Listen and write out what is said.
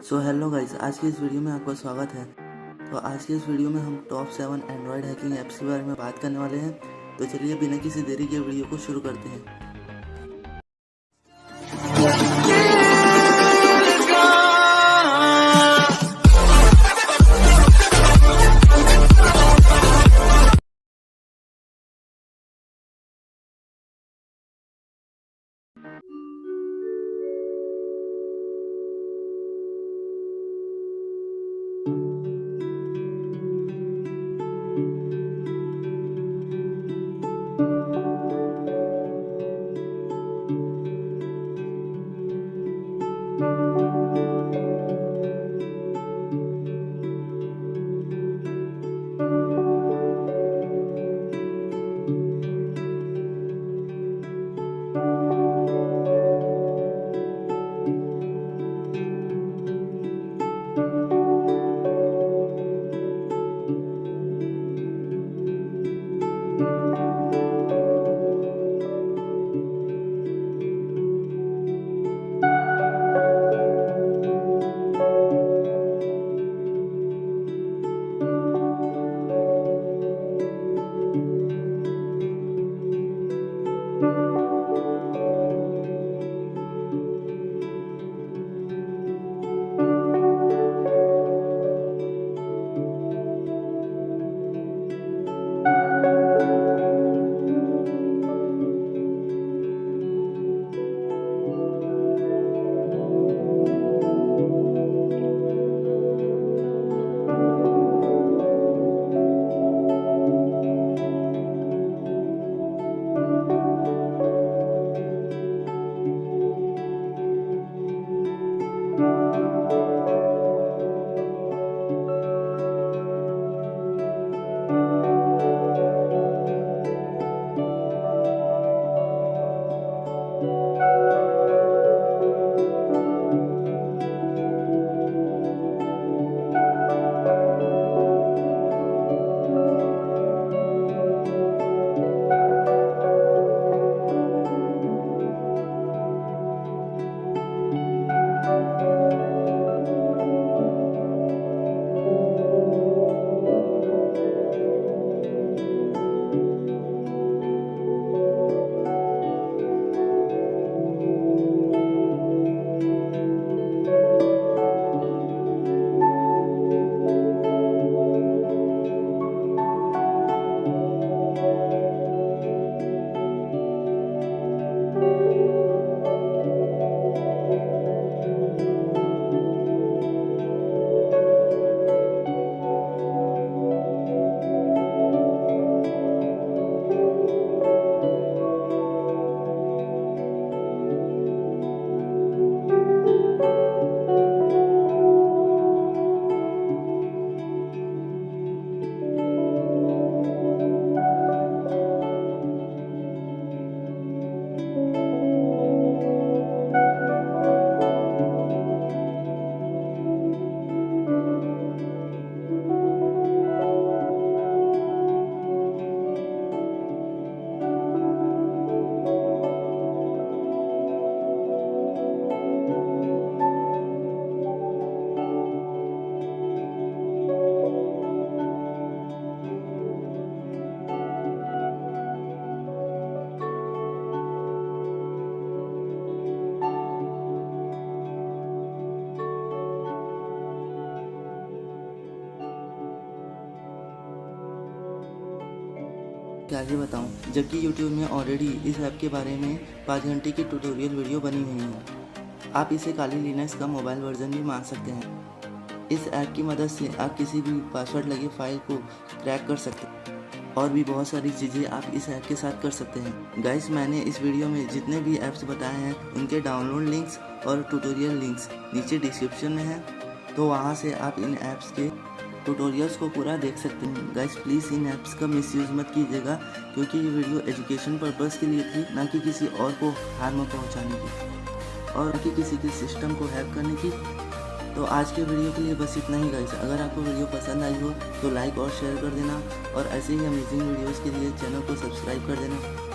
So hello guys, आज की इस वीडियो में आपका स्वागत है। तो आज की इस वीडियो में हम टॉप 7 एंड्रॉयड हैकिंग ऐप्स के बारे में बात करने वाले हैं। तो चलिए बिना किसी देरी के वीडियो को शुरू करते हैं। क्या आगे बताऊं, जबकि YouTube में ऑलरेडी इस ऐप के बारे में 5 घंटे की ट्यूटोरियल वीडियो बनी हुई है। आप इसे काली लिनक्स का मोबाइल वर्जन भी मान सकते हैं। इस ऐप की मदद से आप किसी भी पासवर्ड लगे फाइल को क्रैक कर सकते हैं और भी बहुत सारी चीज़ें आप इस ऐप के साथ कर सकते हैं। गाइस, मैंने इस वीडियो में जितने भी ऐप्स बताए हैं उनके डाउनलोड लिंक्स और ट्यूटोरियल लिंक्स नीचे डिस्क्रिप्शन में है, तो वहाँ से आप इन ऐप्स के ट्यूटोरियल्स को पूरा देख सकते हैं। गाइस, प्लीज़ इन ऐप्स का मिसयूज़ मत कीजिएगा, क्योंकि ये वीडियो एजुकेशन पर्पज़ के लिए थी, ना कि किसी और को हार्म पहुंचाने की और ना कि किसी के सिस्टम को हैक करने की। तो आज के वीडियो के लिए बस इतना ही गाइस। अगर आपको वीडियो पसंद आई हो तो लाइक और शेयर कर देना और ऐसे ही अमेजिंग वीडियोज़ के लिए चैनल को सब्सक्राइब कर देना।